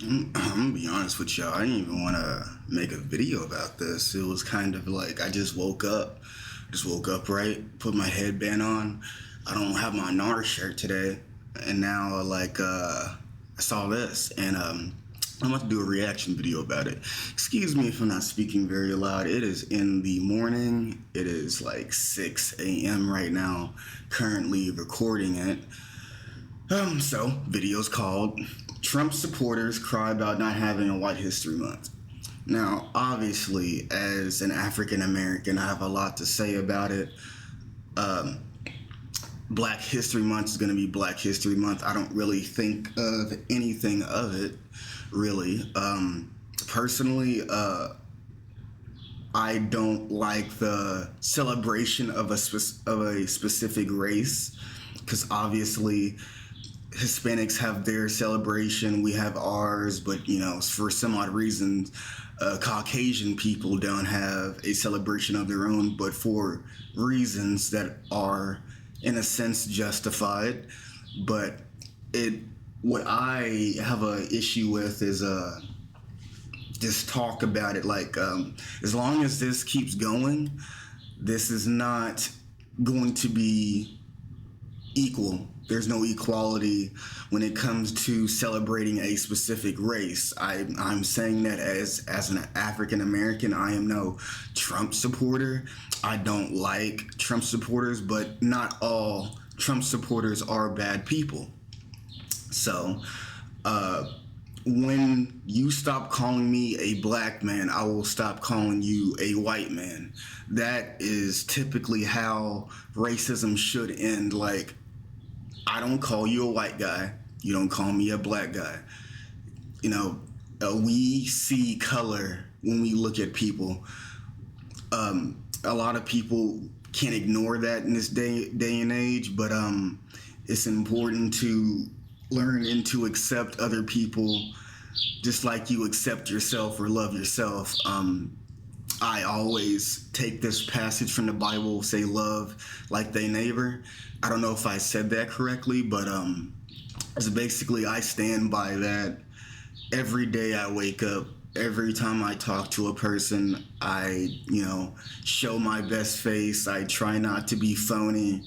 I'm gonna be honest with y'all. I didn't even want to make a video about this. It was kind of like I just woke up right, put my headband on. I don't have my NAR shirt today, and now I saw this, and I'm about to do a reaction video about it. Excuse me if I'm not speaking very loud. It is in the morning. It is like 6 a.m. right now. Currently recording it. Video's called Trump Supporters Cry About Not Having a White History Month. Now, obviously, as an African American, I have a lot to say about it. Black History Month is going to be Black History Month. I don't really think of anything of it, really. Personally, I don't like the celebration of a specific race, because obviously Hispanics have their celebration, we have ours, but for some odd reason, Caucasian people don't have a celebration of their own, but for reasons that are, in a sense, justified. But what I have a issue with is this talk about it. As long as this keeps going, this is not going to be equal. There's no equality when it comes to celebrating a specific race. I'm saying that as an African American. I am no Trump supporter. I don't like Trump supporters, but not all Trump supporters are bad people. So, when you stop calling me a black man, I will stop calling you a white man. That is typically how racism should end. I don't call you a white guy. You don't call me a black guy. We see color when we look at people. A lot of people can't ignore that in this day and age, but it's important to learn and to accept other people just like you accept yourself or love yourself. I always take this passage from the Bible, say love like thy neighbor. I don't know if I said that correctly, but it's basically I stand by that every day I wake up. Every time I talk to a person, I, show my best face. I try not to be phony.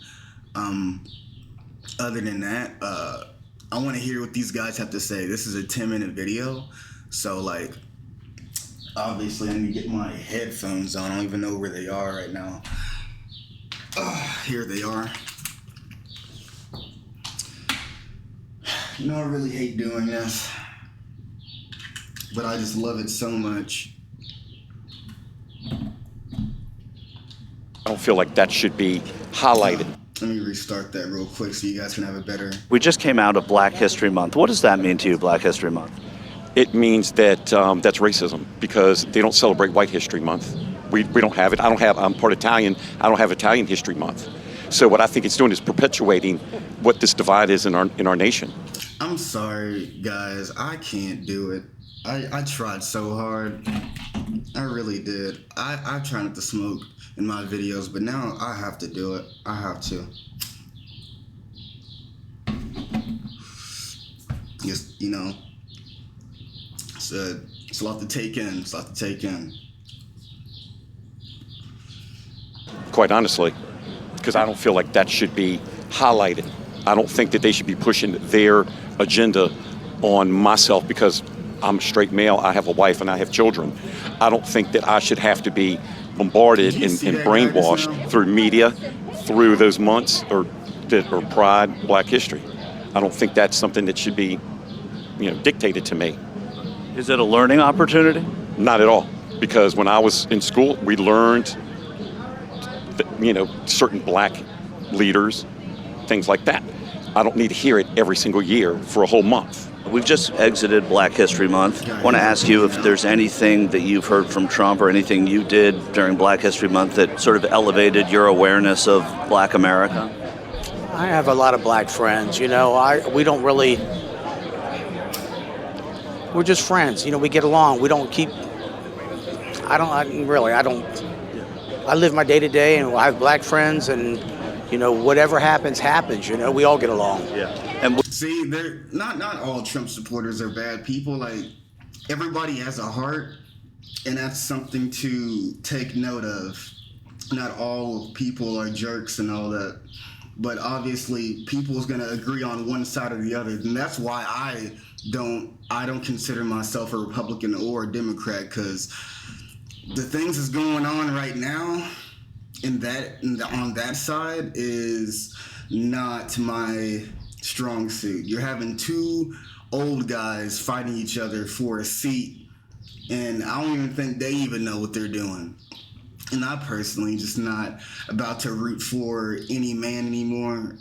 Other than that, I want to hear what these guys have to say. This is a 10-minute video, so obviously I need to get my headphones on. I don't even know where they are right now. Here they are. I really hate doing this, but I just love it so much. I don't feel like that should be highlighted. Let me restart that real quick so you guys can have a better... We just came out of Black History Month. What does that mean to you, Black History Month? It means that that's racism, because they don't celebrate White History Month. We don't have it. I'm part Italian. I don't have Italian History Month. So what I think it's doing is perpetuating what this divide is in our nation. I'm sorry, guys. I can't do it. I tried so hard. I really did. I try not to smoke in my videos, but now I have to do it. I have to. Just, it's a lot to take in. It's a lot to take in. Quite honestly, because I don't feel like that should be highlighted. I don't think that they should be pushing their agenda on myself because I'm a straight male, I have a wife, and I have children. I don't think that I should have to be bombarded and brainwashed through media, through those months or Pride, Black History. I don't think that's something that should be, dictated to me. Is it a learning opportunity? Not at all, because when I was in school, we learned that, certain black leaders, things like that. I don't need to hear it every single year for a whole month. We've just exited Black History Month. I want to ask you if there's anything that you've heard from Trump or anything you did during Black History Month that sort of elevated your awareness of Black America. I have a lot of black friends. We don't really. We're just friends. We get along. We don't keep. I live my day to day, and I have black friends, and whatever happens. We all get along. Yeah. And See, they're not all Trump supporters are bad people. Like, everybody has a heart, and that's something to take note of. Not all people are jerks and all that, but obviously people's gonna agree on one side or the other, and that's why I don't consider myself a Republican or a Democrat, because the things that's going on right now on that side is not my strong suit. You're having two old guys fighting each other for a seat, and I don't even think they even know what they're doing. And I personally just not about to root for any man anymore.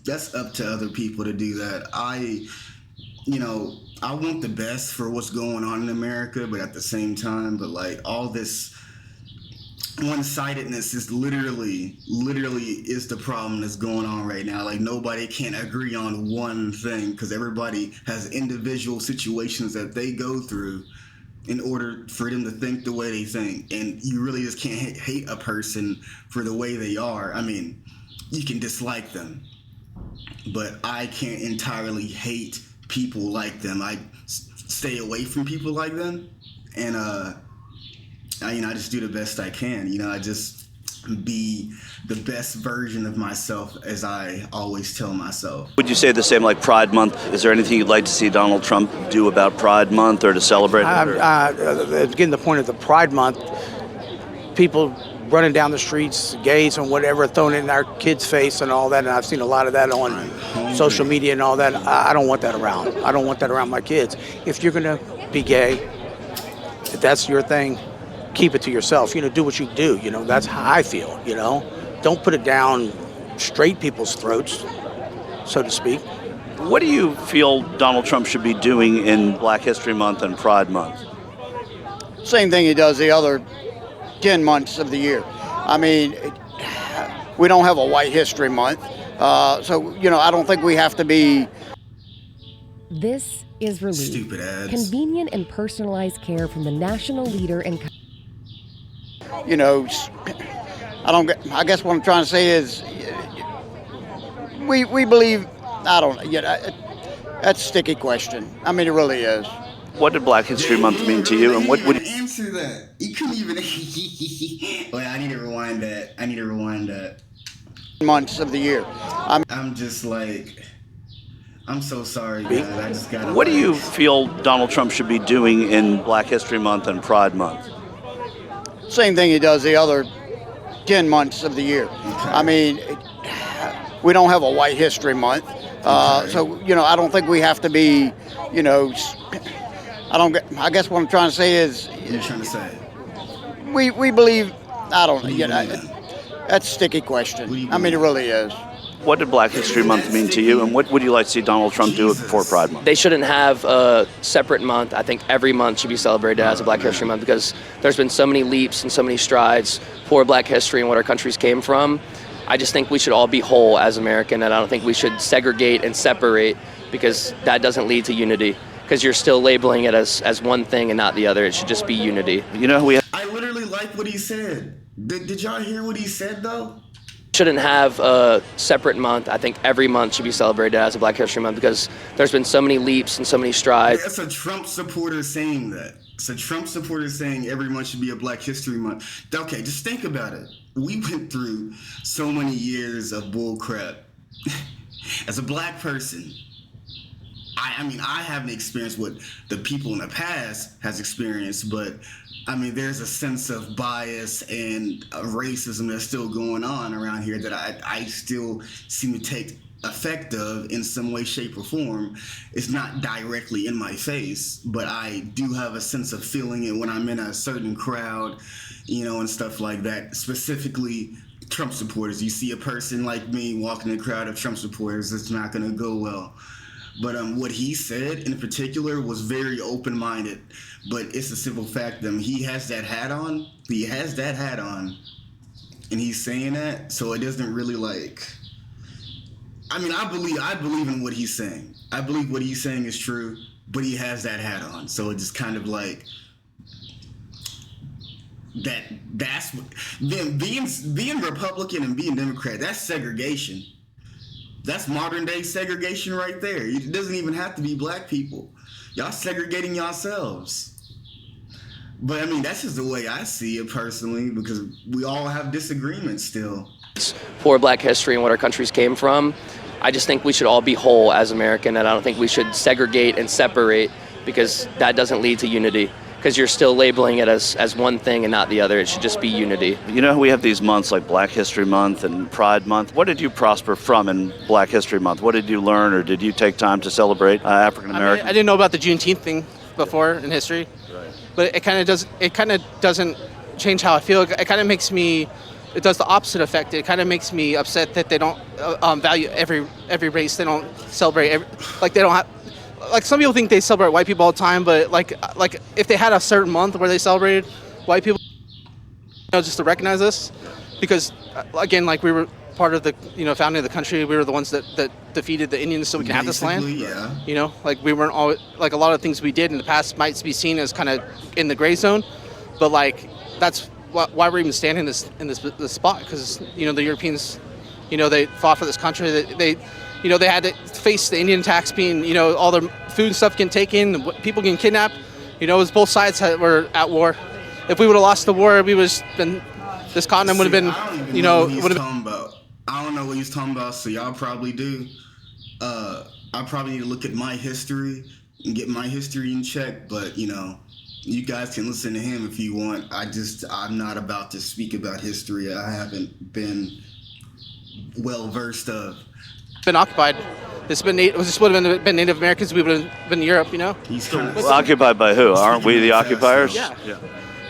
That's up to other people to do that. I want the best for what's going on in America, but at the same time, like, all this one-sidedness is literally is the problem that's going on right now. Like, nobody can agree on one thing because everybody has individual situations that they go through in order for them to think the way they think. And you really just can't hate a person for the way they are. I mean, you can dislike them, but I can't entirely hate people like them. I stay away from people like them, and I just do the best I can. I just be the best version of myself, as I always tell myself. Would you say the same like Pride Month? Is there anything you'd like to see Donald Trump do about Pride Month or to celebrate it? Again, the point of the Pride Month, people running down the streets, gays and whatever, throwing it in our kids' face and all that, and I've seen a lot of that on social media and all that. I don't want that around. I don't want that around my kids. If you're going to be gay, if that's your thing, keep it to yourself. Do what you do. That's how I feel. Don't put it down straight people's throats, so to speak. What do you feel Donald Trump should be doing in Black History Month and Pride Month? Same thing he does the other 10 months of the year. I mean, we don't have a White History Month, so I don't think we have to be. This is Relief. Stupid ads. Convenient and personalized care from the national leader in. I guess what I'm trying to say is, we believe. I don't know. That's a sticky question. I mean, it really is. What did Black History Month mean to you, and what would answer that? You couldn't even. Wait, I need to rewind that. Months of the year. I'm just like, I'm so sorry, guys. I just gotta. What do you feel Donald Trump should be doing in Black History Month and Pride Month? Same thing he does the other 10 months of the year. Okay. I mean, we don't have a White History Month, so I don't think we have to be. I guess what I'm trying to say is. What are you trying to say? We believe. I don't know. That's a sticky question. I mean, it really is. What did Black History Month mean to you, and what would you like to see Donald Trump do for Pride Month? They shouldn't have a separate month. I think every month should be celebrated as a Black History Month, because there's been so many leaps and so many strides for Black history and what our countries came from. I just think we should all be whole as American, and I don't think we should segregate and separate, because that doesn't lead to unity, because you're still labeling it as one thing and not the other. It should just be unity. I literally like what he said. Did y'all hear what he said, though? Shouldn't have a separate month. I think every month should be celebrated as a Black History Month, because there's been so many leaps and so many strides. That's a Trump supporter saying that. It's a Trump supporter saying every month should be a Black History Month. Okay, just think about it. We went through so many years of bull crap. As a black person, I mean, I haven't experienced what the people in the past has experienced, but I mean, there's a sense of bias and racism that's still going on around here that I still seem to take effect of in some way, shape, or form. It's not directly in my face, but I do have a sense of feeling it when I'm in a certain crowd, and stuff like that. Specifically, Trump supporters. You see a person like me walking in a crowd of Trump supporters, it's not going to go well. But what he said in particular was very open-minded. But it's a simple fact that he has that hat on. He has that hat on, and he's saying that. So it doesn't really like. I mean, I believe in what he's saying. I believe what he's saying is true. But he has that hat on, so it's just kind of like that. That's then being Republican and being Democrat. That's segregation. That's modern day segregation right there. It doesn't even have to be black people. Y'all segregating yourselves. But I mean, that's just the way I see it personally, because we all have disagreements still. For Black history and what our countries came from, I just think we should all be whole as American, and I don't think we should segregate and separate, because that doesn't lead to unity. Because you're still labeling it as one thing and not the other. It should just be unity. You know, we have these months like Black History Month and Pride Month. What did you prosper from in Black History Month? What did you learn, or did you take time to celebrate African Americans? I didn't know about the Juneteenth thing before in history, but it kind of doesn't change how I feel. It kind of makes me. It does the opposite effect. It kind of makes me upset that they don't value every race. They don't celebrate they don't have. Like, some people think they celebrate white people all the time, but like if they had a certain month where they celebrated white people, just to recognize us, because again, like, we were part of the founding of the country. We were the ones that defeated the Indians so we can have this land. Yeah. Like, we weren't all, like, a lot of things we did in the past might be seen as kind of in the gray zone, but like, that's why we're even standing in this spot, because the Europeans, they fought for this country. They had to face the Indian tax being, all their food and stuff getting taken, people getting kidnapped. It was both sides were at war. If we would have lost the war, this continent would have been, I don't even know what he's talking about. I don't know what he's talking about, so y'all probably do. I probably need to look at my history and get my history in check, but, you guys can listen to him if you want. I'm not about to speak about history I haven't been well versed of. Been occupied. This would have been Native Americans. We would have been in Europe, He's kind of Occupied by who? Aren't we the occupiers? Yeah.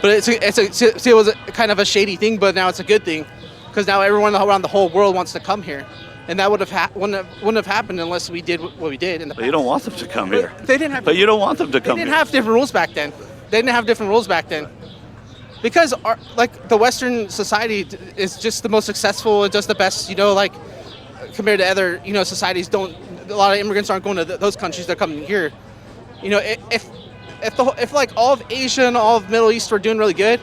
But it was a kind of a shady thing, but now it's a good thing, because now everyone around the whole world wants to come here, and that wouldn't have happened unless we did what we did. But you don't want them to come here. They didn't have. But you don't want them to come They here. didn't have different rules back then. Because the Western society is just the most successful and just the best. Compared to other societies, a lot of immigrants aren't going to those countries. They're coming here. If like all of Asia and all of Middle East were doing really good,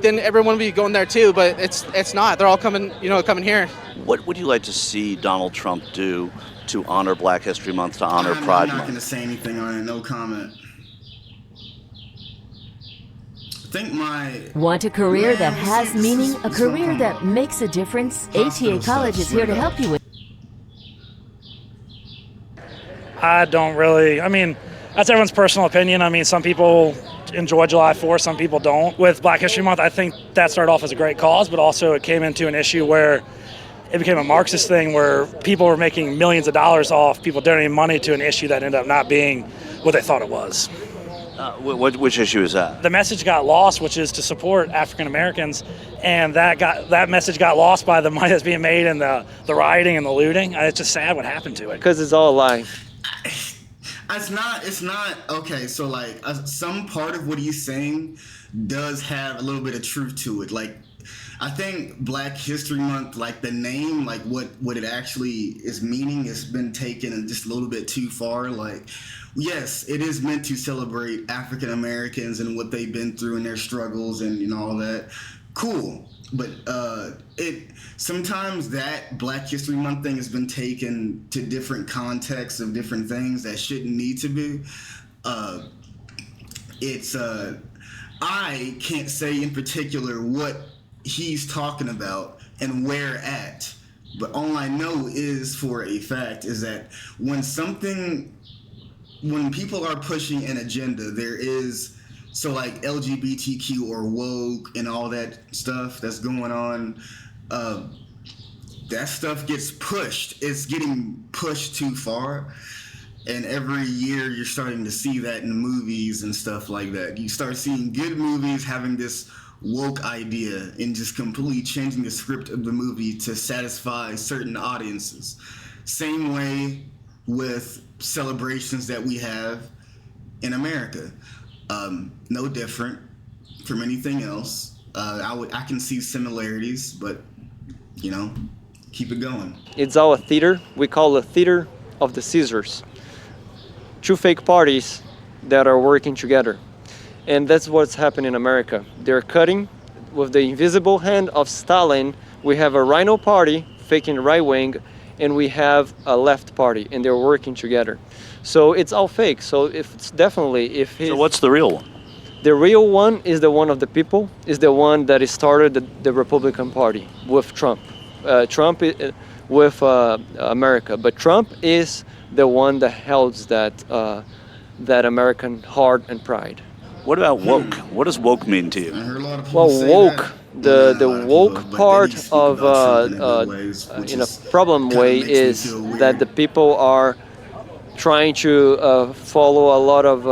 then everyone would be going there too. But it's not. They're all coming here. What would you like to see Donald Trump do to honor Black History Month, to honor I'm Pride not Month? going to say anything on it. No comment. I think Want a career that has meaning, a career that makes a difference? ATA College is here to help you with. I don't really. I mean, that's everyone's personal opinion. I mean, some people enjoy July 4th, some people don't. With Black History Month, I think that started off as a great cause, but also it came into an issue where it became a Marxist thing where people were making millions of dollars off people donating money to an issue that ended up not being what they thought it was. Which issue is that? The message got lost, which is to support African Americans, and that message got lost by the money that's being made and the rioting and the looting. It's just sad what happened to it. Because it's all a lie. It's not okay. So some part of what he's saying does have a little bit of truth to it. I think Black History Month, the name, what it actually is meaning, has been taken just a little bit too far. Yes, it is meant to celebrate African Americans and what they've been through and their struggles and all that. Cool. But sometimes that Black History Month thing has been taken to different contexts of different things that shouldn't need to be. I can't say in particular what he's talking about and where at, but all I know is for a fact is that when people are pushing an agenda, there is LGBTQ or woke and all that stuff that's going on, that stuff gets pushed. It's getting pushed too far. And every year you're starting to see that in movies and stuff like that. You start seeing good movies having this woke idea and just completely changing the script of the movie to satisfy certain audiences. Same way with celebrations that we have in America. No different from anything else. I can see similarities, but keep it going. It's all a theater. We call it theater of the scissors. Two fake parties that are working together. And that's what's happening in America. They're cutting with the invisible hand of Stalin. We have a rhino party, faking right wing, and we have a left party, and they're working together. So it's all fake. So if it's definitely So what's the real one? The real one is the one of the people, is the one that started the Republican Party with Trump. Trump with America, but Trump is the one that holds that American heart and pride. What about woke? What does woke mean to you? I heard a lot of people Well, say woke, that. the woke part of in a problem way is that the people are trying to follow a lot of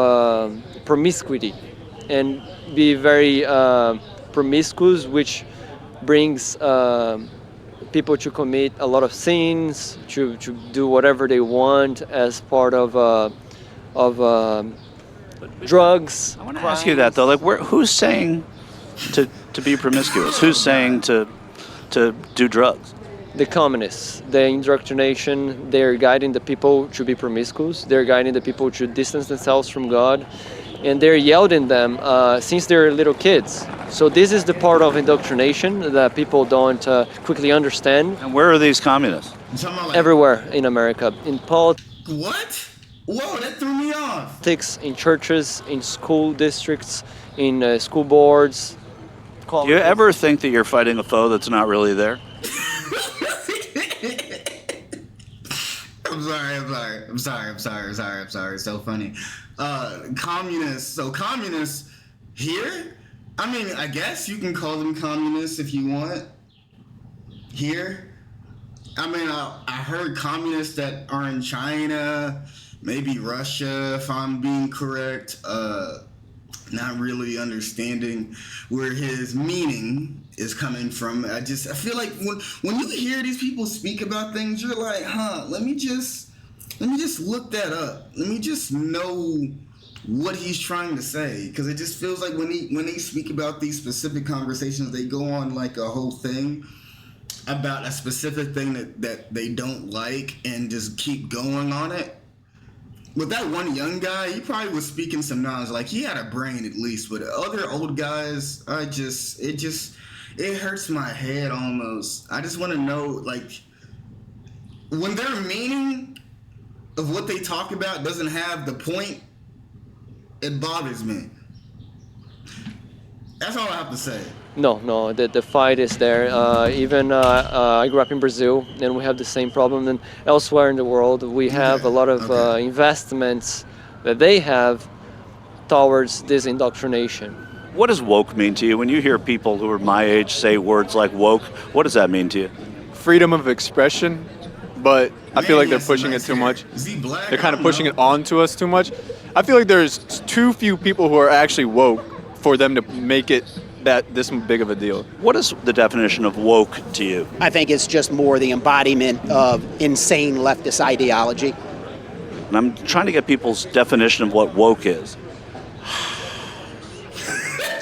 promiscuity and be very promiscuous, which brings people to commit a lot of sins, to do whatever they want as part of drugs. I want to ask you that though. Like, who's saying to be promiscuous? Who's saying to do drugs? The communists, the indoctrination, they're guiding the people to be promiscuous. They're guiding the people to distance themselves from God, and they're yelling them since they're little kids. So this is the part of indoctrination that people don't quickly understand. And where are these communists? Everywhere in America, in politics. What? Whoa, that threw me off. In churches, in school districts, in school boards. Do you ever think that you're fighting a foe that's not really there? I'm sorry. So funny. Communists. So communists here? I mean, I guess you can call them communists if you want. Here? I mean, I heard communists that are in China, maybe Russia, if I'm being correct. Not really understanding where his meaning is coming from. I feel like when you hear these people speak about things, you're like, let me just look that up. Let me just know what he's trying to say, because it just feels like when they speak about these specific conversations, they go on like a whole thing about a specific thing that they don't like and just keep going on it. With that one young guy, he probably was speaking some knowledge. Like, he had a brain at least. But other old guys, it hurts my head almost. I just want to know, like, when their meaning of what they talk about doesn't have the point, it bothers me. That's all I have to say. No, the fight is there. Even I grew up in Brazil, and we have the same problem. And elsewhere in the world, we have a lot of investments that they have towards this indoctrination. What does woke mean to you? When you hear people who are my age say words like woke, what does that mean to you? Freedom of expression, but I feel like they're pushing it too much. Is he black? They're kind of pushing it onto us too much. I feel like there's too few people who are actually woke for them to make it this big of a deal. What is the definition of woke to you? I think it's just more the embodiment of insane leftist ideology. And I'm trying to get people's definition of what woke is.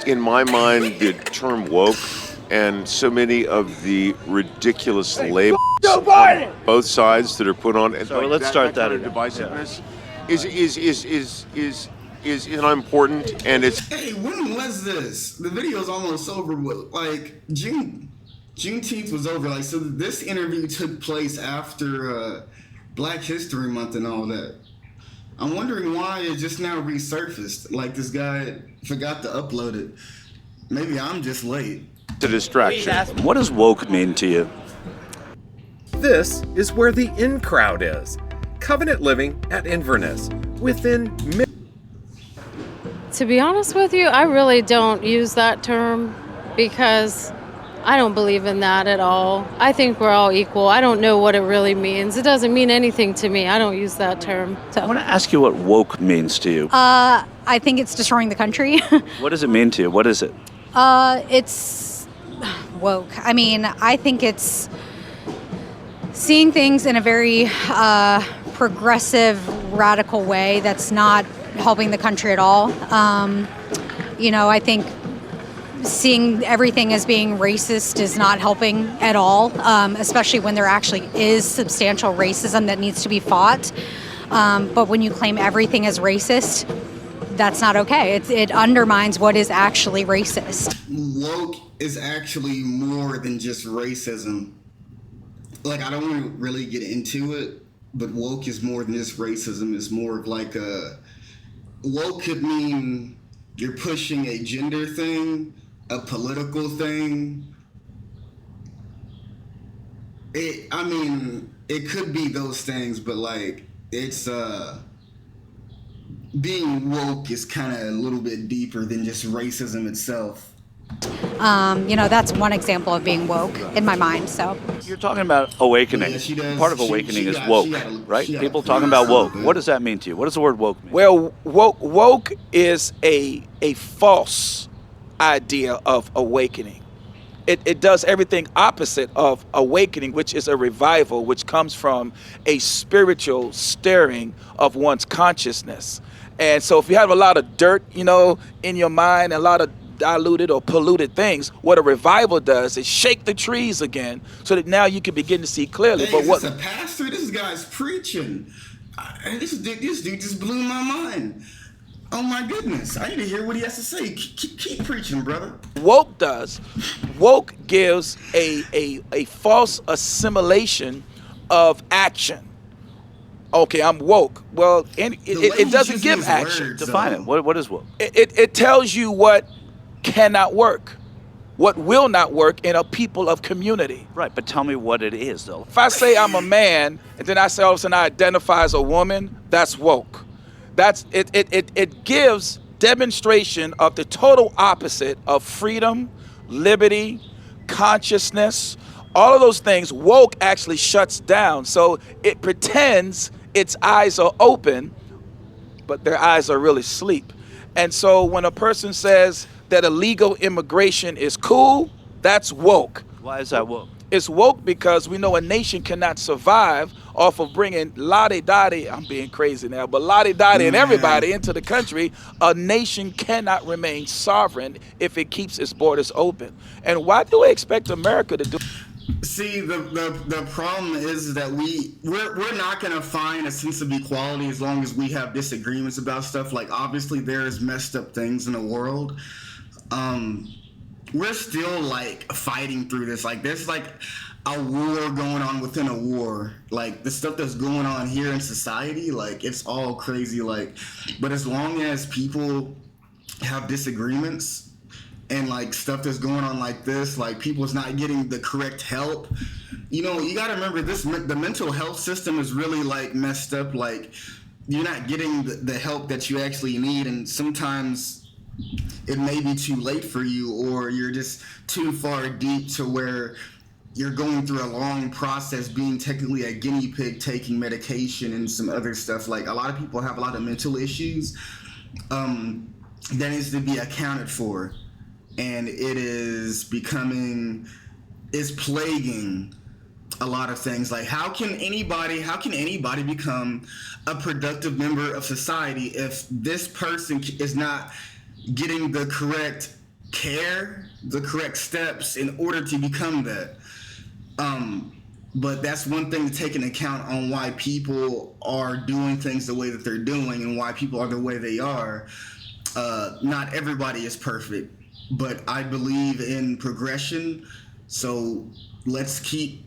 In my mind, the term woke and so many of the ridiculous labels on both sides that are put on. So let's start that. Kind of divisiveness is unimportant, and it's. Hey, when was this? The video's almost over. Like Juneteenth was over. Like, so this interview took place after Black History Month and all that. I'm wondering why it just now resurfaced. Like, this guy forgot to upload it. Maybe I'm just late. It's a distraction. What does woke mean to you? This is where the in crowd is. Covenant Living at Inverness. Within To be honest with you, I really don't use that term because I don't believe in that at all. I think we're all equal. I don't know what it really means. It doesn't mean anything to me. I don't use that term. So. I want to ask you what woke means to you. I think it's destroying the country. What does it mean to you? What is it? It's woke. I mean, I think it's seeing things in a very progressive, radical way that's not helping the country at all. I think seeing everything as being racist is not helping at all, especially when there actually is substantial racism that needs to be fought. But when you claim everything as racist, that's not okay. It undermines what is actually racist. Woke is actually more than just racism. like, I don't want to really get into it, but woke is more than just racism. It's more of like woke could mean you're pushing a gender thing, a political thing. It could be those things, but like, it's being woke is kind of a little bit deeper than just racism itself. That's one example of being woke in my mind. So You're talking about awakening. Yeah, she does. Part of awakening is woke, right? People talking about woke. What does that mean to you? What does the word woke mean? Well, woke is a false idea of awakening. It does everything opposite of awakening, which is a revival, which comes from a spiritual stirring of one's consciousness. And so if you have a lot of dirt, in your mind, a lot of diluted or polluted things, what a revival does is shake the trees again so that now you can begin to see clearly. Hey, but is this a pastor? This guy's preaching. This dude just blew my mind. Oh my goodness, I need to hear what he has to say. Keep preaching, brother. Woke gives a false assimilation of action. Okay, I'm woke. Well, it doesn't give action. Define it. What is woke? It tells you what cannot work, what will not work in a people of community. Right, but tell me what it is, though. If I say I'm a man, and then I say all of a sudden I identify as a woman, that's woke. It gives demonstration of the total opposite of freedom, liberty, consciousness, all of those things. Woke actually shuts down. So it pretends its eyes are open, but their eyes are really asleep. And so when a person says that illegal immigration is cool, that's woke. Why is that woke? It's woke because we know a nation cannot survive off of bringing lottie-dottie, I'm being crazy now, but lottie-dottie and everybody into the country. A nation cannot remain sovereign if it keeps its borders open. And why do we expect America to do? See, the problem is that we're not gonna find a sense of equality as long as we have disagreements about stuff. Like, obviously there's messed up things in the world. We're still like fighting through this. Like, there's like a war going on within a war. Like, the stuff that's going on here in society, like, it's all crazy. Like, but as long as people have disagreements and like stuff that's going on like this, like people's not getting the correct help, you got to remember the mental health system is really like messed up. Like, you're not getting the help that you actually need, and sometimes it may be too late for you, or you're just too far deep to where you're going through a long process, being technically a guinea pig, taking medication and some other stuff. Like, a lot of people have a lot of mental issues that needs to be accounted for, and it is plaguing a lot of things. Like, how can anybody become a productive member of society if this person is not getting the correct care, the correct steps in order to become that? But that's one thing to take into account on why people are doing things the way that they're doing and why people are the way they are. Not everybody is perfect, but I believe in progression, so let's keep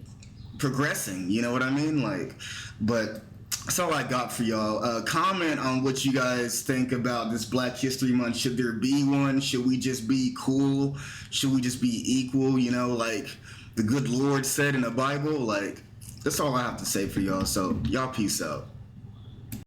progressing, you know what I mean? Like, but that's all I got for y'all. Comment on what you guys think about this Black History Month. Should there be one? Should we just be cool? Should we just be equal? Like the good Lord said in the Bible. Like, that's all I have to say for y'all. So y'all peace out.